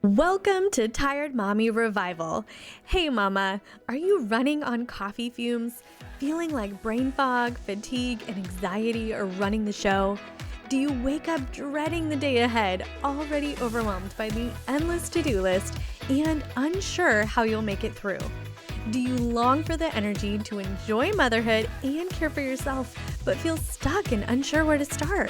Welcome to Tired Mommy Revival. Hey mama, are you running on coffee fumes? Feeling like brain fog, fatigue, and anxiety are running the show? Do you wake up dreading the day ahead, already overwhelmed by the endless to-do list and unsure how you'll make it through? Do you long for the energy to enjoy motherhood and care for yourself, but feel stuck and unsure where to start?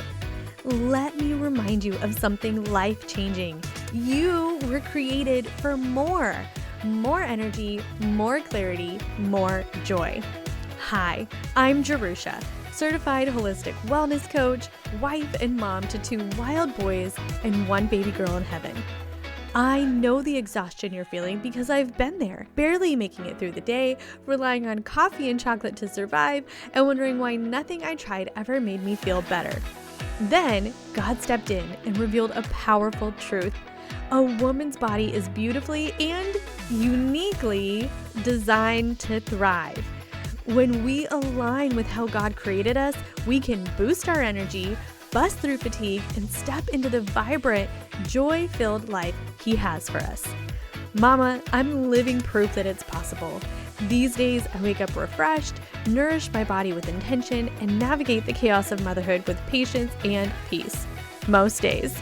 Let me remind you of something life-changing. You were created for more energy, more clarity, more joy. Hi, I'm Jerusha, certified holistic wellness coach, wife and mom to 2 wild boys and 1 baby girl in heaven. I know the exhaustion you're feeling because I've been there, barely making it through the day, relying on coffee and chocolate to survive, and wondering why nothing I tried ever made me feel better. Then, God stepped in and revealed a powerful truth. A woman's body is beautifully and uniquely designed to thrive. When we align with how God created us, we can boost our energy, bust through fatigue, and step into the vibrant, joy-filled life He has for us. Mama, I'm living proof that it's possible. These days, I wake up refreshed, nourish my body with intention, and navigate the chaos of motherhood with patience and peace. Most days.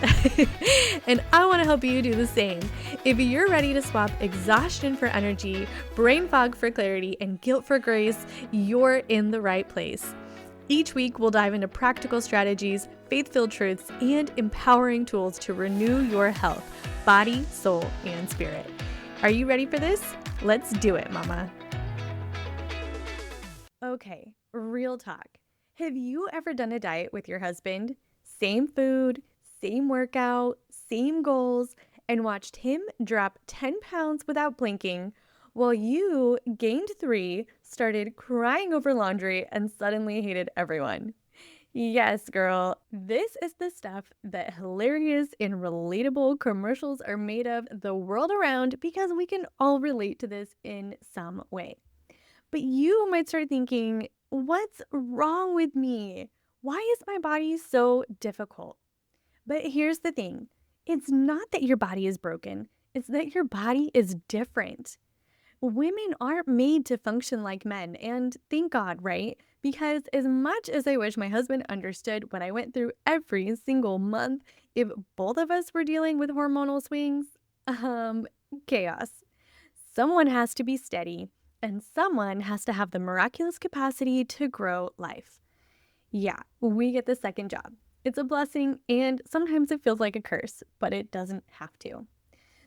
And I want to help you do the same. If you're ready to swap exhaustion for energy, brain fog for clarity, and guilt for grace, you're in the right place. Each week, we'll dive into practical strategies, faith-filled truths, and empowering tools to renew your health, body, soul, and spirit. Are you ready for this? Let's do it, mama. Okay, real talk. Have you ever done a diet with your husband? Same food, same workout, same goals, and watched him drop 10 pounds without blinking, while you gained 3, started crying over laundry, and suddenly hated everyone? Yes, girl, this is the stuff that hilarious and relatable commercials are made of the world around because we can all relate to this in some way. But you might start thinking, what's wrong with me? Why is my body so difficult? But here's the thing. It's not that your body is broken. It's that your body is different. Women aren't made to function like men, and thank God, right? Because as much as I wish my husband understood what I went through every single month, if both of us were dealing with hormonal swings, chaos. Someone has to be steady, and someone has to have the miraculous capacity to grow life. Yeah, we get the second job. It's a blessing, and sometimes it feels like a curse, but it doesn't have to.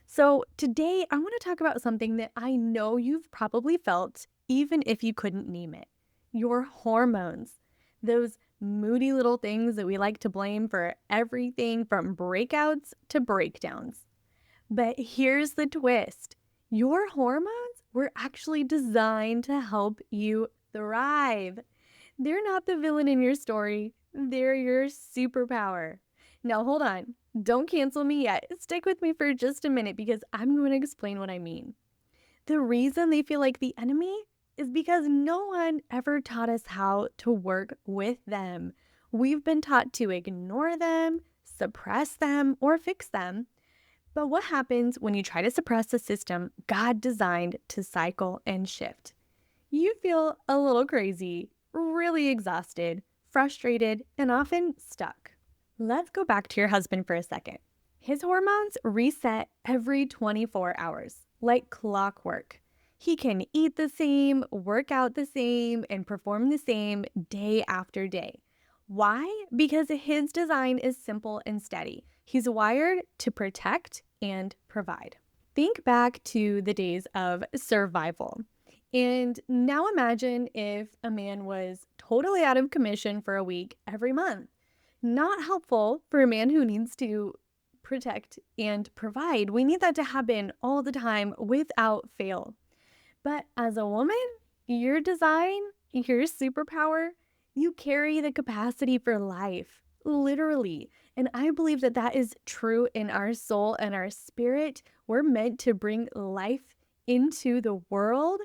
So today, I want to talk about something that I know you've probably felt, even if you couldn't name it. Your hormones. Those moody little things that we like to blame for everything from breakouts to breakdowns. But here's the twist. Your hormones were actually designed to help you thrive. They're not the villain in your story. They're your superpower. Now, hold on. Don't cancel me yet. Stick with me for just a minute because I'm going to explain what I mean. The reason they feel like the enemy is because no one ever taught us how to work with them. We've been taught to ignore them, suppress them, or fix them. But what happens when you try to suppress a system God designed to cycle and shift? You feel a little crazy, really exhausted, frustrated, and often stuck. Let's go back to your husband for a second. His hormones reset every 24 hours, like clockwork. He can eat the same, work out the same, and perform the same day after day. Why? Because his design is simple and steady. He's wired to protect and provide. Think back to the days of survival. And now imagine if a man was totally out of commission for a week every month. Not helpful for a man who needs to protect and provide. We need that to happen all the time without fail. But as a woman, your design, your superpower, you carry the capacity for life, literally. And I believe that that is true in our soul and our spirit. We're meant to bring life into the world,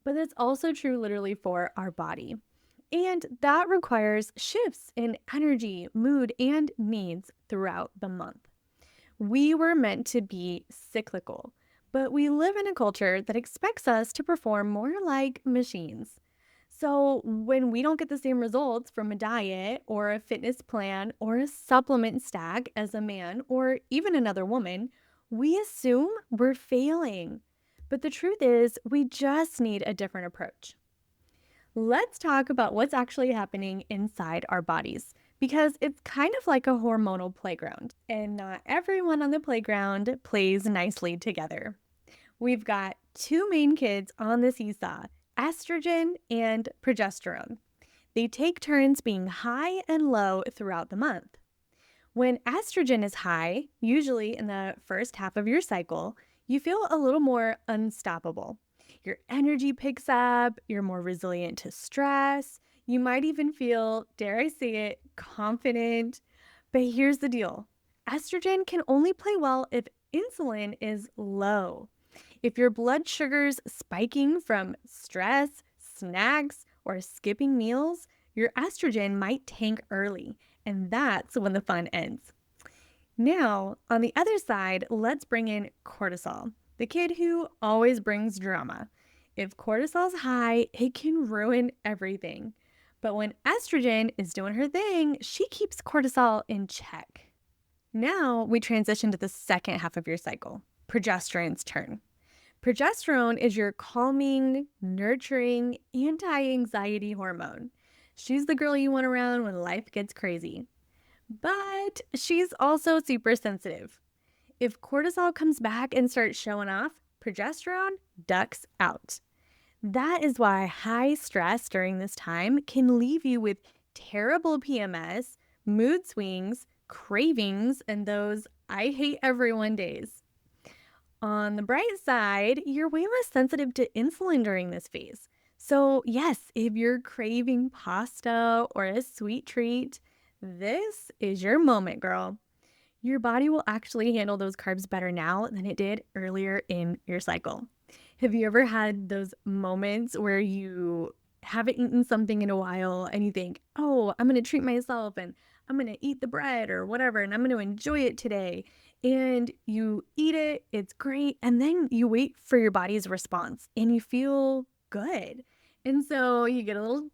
but it's also true literally for our body. And that requires shifts in energy, mood, and needs throughout the month. We were meant to be cyclical, but we live in a culture that expects us to perform more like machines. So, when we don't get the same results from a diet or a fitness plan or a supplement stack as a man or even another woman, we assume we're failing. But the truth is, we just need a different approach. Let's talk about what's actually happening inside our bodies because it's kind of like a hormonal playground, and not everyone on the playground plays nicely together. We've got two main kids on the seesaw: estrogen and progesterone. They take turns being high and low throughout the month. When estrogen is high, usually in the first half of your cycle, you feel a little more unstoppable. Your energy picks up, you're more resilient to stress. You might even feel, dare I say it, confident. But here's the deal: estrogen can only play well if insulin is low. If your blood sugar's spiking from stress, snacks, or skipping meals, your estrogen might tank early, and that's when the fun ends. Now, on the other side, let's bring in cortisol, the kid who always brings drama. If cortisol's high, it can ruin everything. But when estrogen is doing her thing, she keeps cortisol in check. Now we transition to the second half of your cycle, progesterone's turn. Progesterone is your calming, nurturing, anti anxiety hormone. She's the girl you want around when life gets crazy. But she's also super sensitive. If cortisol comes back and starts showing off, progesterone ducks out. That is why high stress during this time can leave you with terrible PMS, mood swings, cravings, and those I hate everyone days. On the bright side, you're way less sensitive to insulin during this phase. So, yes, if you're craving pasta or a sweet treat, this is your moment, girl. Your body will actually handle those carbs better now than it did earlier in your cycle. Have you ever had those moments where you haven't eaten something in a while and you think, oh, I'm going to treat myself and I'm going to eat the bread or whatever and I'm going to enjoy it today? And you eat it, it's great. And then you wait for your body's response and you feel good. And so you get a little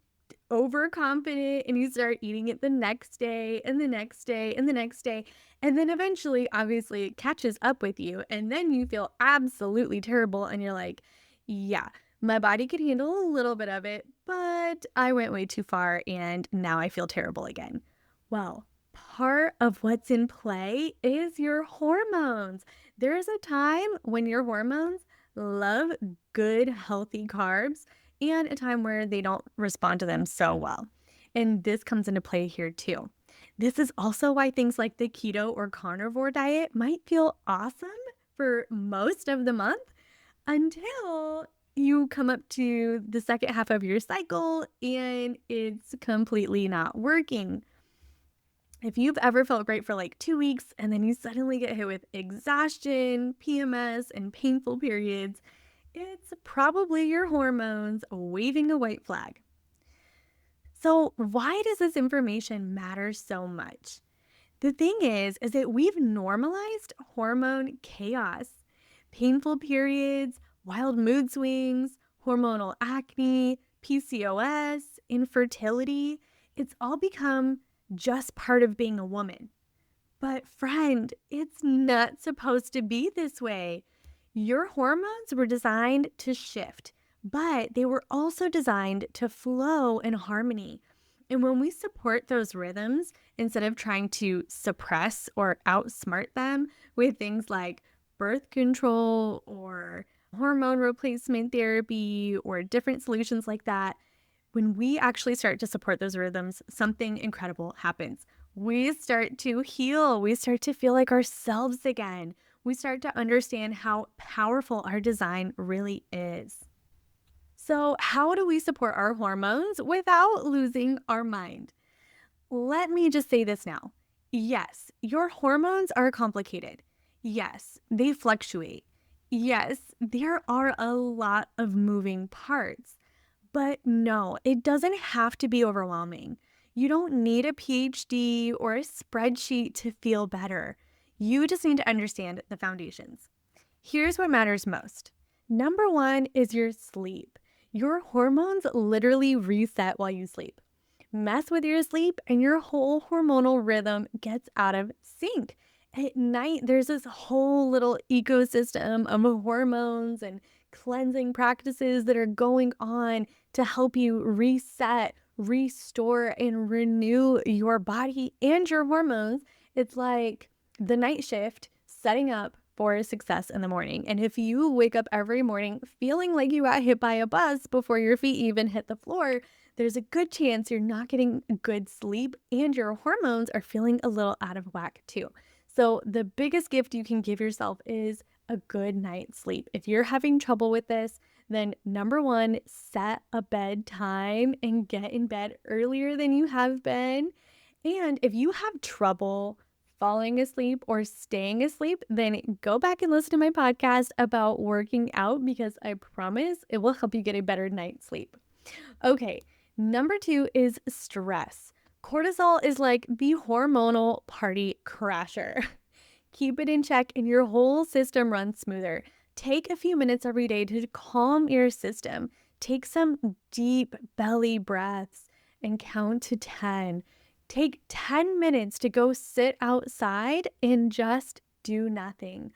overconfident and you start eating it the next day and the next day and the next day. And then eventually, obviously, it catches up with you. And then you feel absolutely terrible. And you're like, yeah, my body could handle a little bit of it, but I went way too far and now I feel terrible again. Well, part of what's in play is your hormones. There's a time when your hormones love good, healthy carbs and a time where they don't respond to them so well. And this comes into play here too. This is also why things like the keto or carnivore diet might feel awesome for most of the month until you come up to the second half of your cycle and it's completely not working. If you've ever felt great for like 2 weeks and then you suddenly get hit with exhaustion, PMS, and painful periods, it's probably your hormones waving a white flag. So, why does this information matter so much? The thing is that we've normalized hormone chaos, painful periods, wild mood swings, hormonal acne, PCOS, infertility. It's all become just part of being a woman. But, friend, it's not supposed to be this way. Your hormones were designed to shift, but they were also designed to flow in harmony. And when we support those rhythms, instead of trying to suppress or outsmart them with things like birth control or hormone replacement therapy or different solutions like that, when we actually start to support those rhythms, something incredible happens. We start to heal. We start to feel like ourselves again. We start to understand how powerful our design really is. So, how do we support our hormones without losing our mind? Let me just say this now. Yes, your hormones are complicated. Yes, they fluctuate. Yes, there are a lot of moving parts. But no, it doesn't have to be overwhelming. You don't need a PhD or a spreadsheet to feel better. You just need to understand the foundations. Here's what matters most. Number one is your sleep. Your hormones literally reset while you sleep. Mess with your sleep, and your whole hormonal rhythm gets out of sync. At night, there's this whole little ecosystem of hormones and cleansing practices that are going on to help you reset, restore, and renew your body and your hormones. It's like the night shift setting up for success in the morning. And if you wake up every morning feeling like you got hit by a bus before your feet even hit the floor, there's a good chance you're not getting good sleep and your hormones are feeling a little out of whack too. So, the biggest gift you can give yourself is a good night's sleep. If you're having trouble with this, then number one, set a bedtime and get in bed earlier than you have been. And if you have trouble falling asleep or staying asleep, then go back and listen to my podcast about working out because I promise it will help you get a better night's sleep. Okay, number two is stress. Cortisol is like the hormonal party crasher. Keep it in check and your whole system runs smoother. Take a few minutes every day to calm your system. Take some deep belly breaths and count to 10. Take 10 minutes to go sit outside and just do nothing.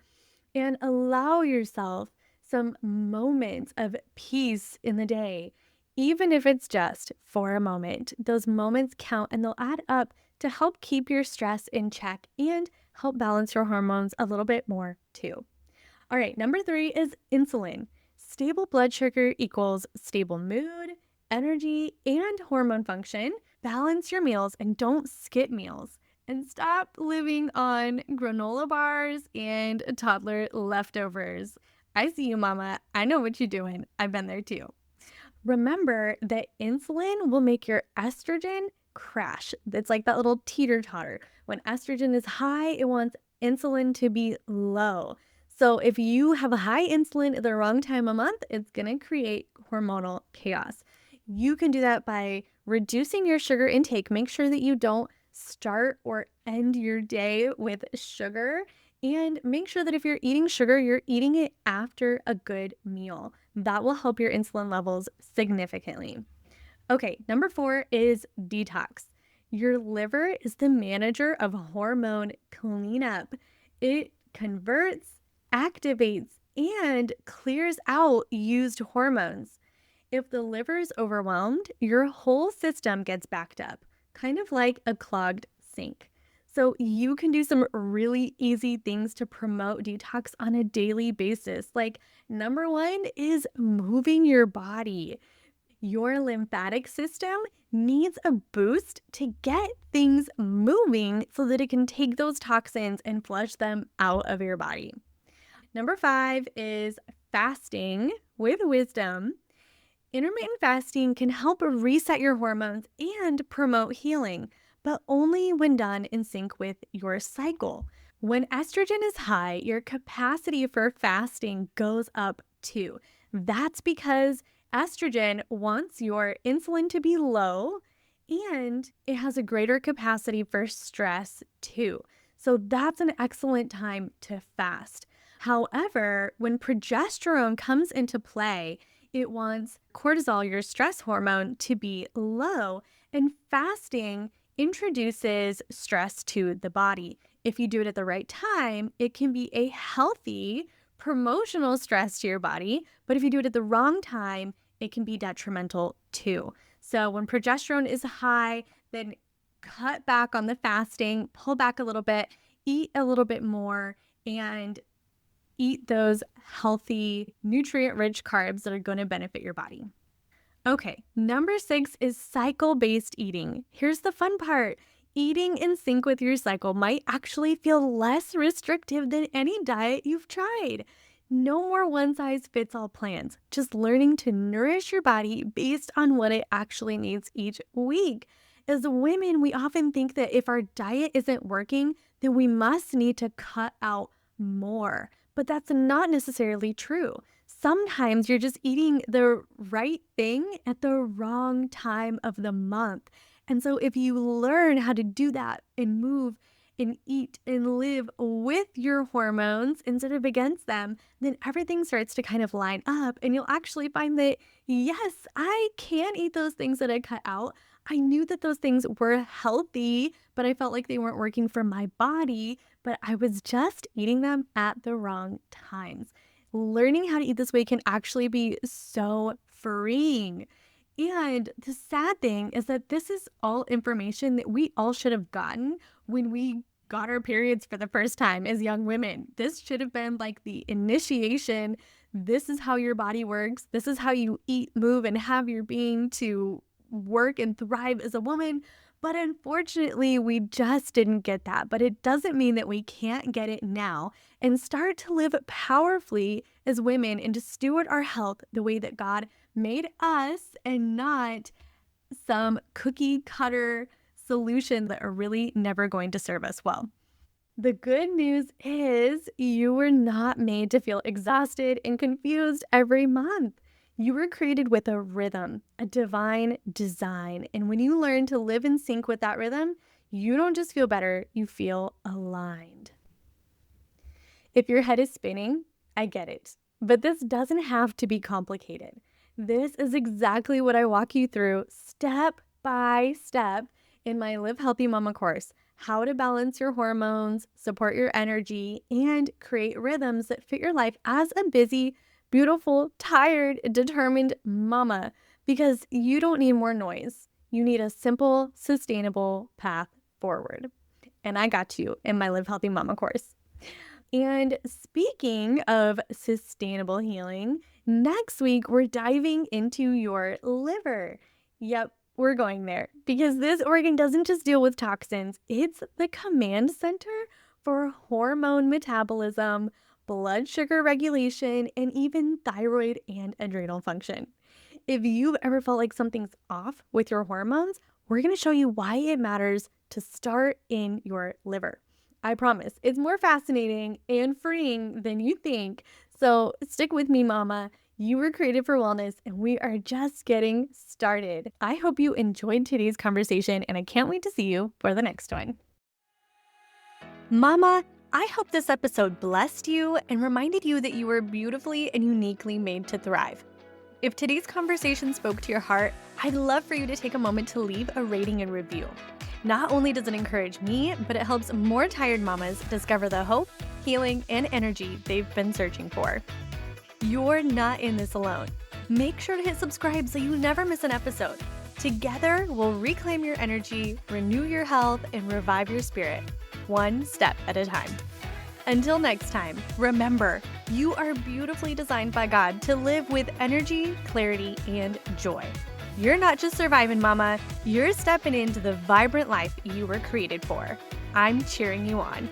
And allow yourself some moments of peace in the day. Even if it's just for a moment, those moments count and they'll add up to help keep your stress in check and help balance your hormones a little bit more too. All right, number three is insulin. Stable blood sugar equals stable mood, energy, and hormone function. Balance your meals and don't skip meals. And stop living on granola bars and toddler leftovers. I see you, mama. I know what you're doing. I've been there too. Remember that insulin will make your estrogen crash. It's like that little teeter-totter. When estrogen is high, it wants insulin to be low. So if you have a high insulin at the wrong time of month, it's going to create hormonal chaos. You can do that by reducing your sugar intake. Make sure that you don't start or end your day with sugar. And make sure that if you're eating sugar, you're eating it after a good meal. That will help your insulin levels significantly. Okay, number four is detox. Your liver is the manager of hormone cleanup. It converts, activates, and clears out used hormones. If the liver is overwhelmed, your whole system gets backed up, kind of like a clogged sink. So you can do some really easy things to promote detox on a daily basis. Like number one is moving your body. Your lymphatic system needs a boost to get things moving so that it can take those toxins and flush them out of your body. Number five is fasting with wisdom. Intermittent fasting can help reset your hormones and promote healing, but only when done in sync with your cycle. When estrogen is high, your capacity for fasting goes up too. That's because estrogen wants your insulin to be low and it has a greater capacity for stress too. So that's an excellent time to fast. However, when progesterone comes into play, it wants cortisol, your stress hormone, to be low, and fasting introduces stress to the body. If you do it at the right time, it can be a healthy promotional stress to your body, but if you do it at the wrong time, it can be detrimental too. So when progesterone is high, then cut back on the fasting, pull back a little bit, eat a little bit more, and eat those healthy, nutrient-rich carbs that are going to benefit your body. Okay, number six is cycle-based eating. Here's the fun part. Eating in sync with your cycle might actually feel less restrictive than any diet you've tried. No more one-size-fits-all plans, just learning to nourish your body based on what it actually needs each week. As women, we often think that if our diet isn't working, then we must need to cut out more. But that's not necessarily true. Sometimes you're just eating the right thing at the wrong time of the month. And so if you learn how to do that and move and eat and live with your hormones instead of against them, then everything starts to kind of line up and you'll actually find that, yes, I can eat those things that I cut out. I knew that those things were healthy, but I felt like they weren't working for my body, but I was just eating them at the wrong times. Learning how to eat this way can actually be so freeing. And the sad thing is that this is all information that we all should have gotten when we got our periods for the first time as young women. This should have been like the initiation. This is how your body works. This is how you eat, move, and have your being to work and thrive as a woman. But unfortunately, we just didn't get that. But it doesn't mean that we can't get it now and start to live powerfully as women and to steward our health the way that God made us and not some cookie cutter solution that are really never going to serve us well. The good news is you were not made to feel exhausted and confused every month. You were created with a rhythm, a divine design. And when you learn to live in sync with that rhythm, you don't just feel better, you feel aligned. If your head is spinning, I get it. But this doesn't have to be complicated. This is exactly what I walk you through step by step in my Live Healthy Mama course. How to balance your hormones, support your energy, and create rhythms that fit your life as a busy, beautiful, tired, determined mama, because you don't need more noise. You need a simple, sustainable path forward. And I got you in my Live Healthy Mama course. And speaking of sustainable healing, next week we're diving into your liver. Yep, we're going there because this organ doesn't just deal with toxins, it's the command center for hormone metabolism, blood sugar regulation, and even thyroid and adrenal function. If you've ever felt like something's off with your hormones, we're going to show you why it matters to start in your liver. I promise it's more fascinating and freeing than you think. So stick with me, mama. You were created for wellness and we are just getting started. I hope you enjoyed today's conversation and I can't wait to see you for the next one. Mama, I hope this episode blessed you and reminded you that you were beautifully and uniquely made to thrive. If today's conversation spoke to your heart, I'd love for you to take a moment to leave a rating and review. Not only does it encourage me, but it helps more tired mamas discover the hope, healing, and energy they've been searching for. You're not in this alone. Make sure to hit subscribe so you never miss an episode. Together, we'll reclaim your energy, renew your health, and revive your spirit, one step at a time. Until next time, remember, you are beautifully designed by God to live with energy, clarity, and joy. You're not just surviving, mama. You're stepping into the vibrant life you were created for. I'm cheering you on.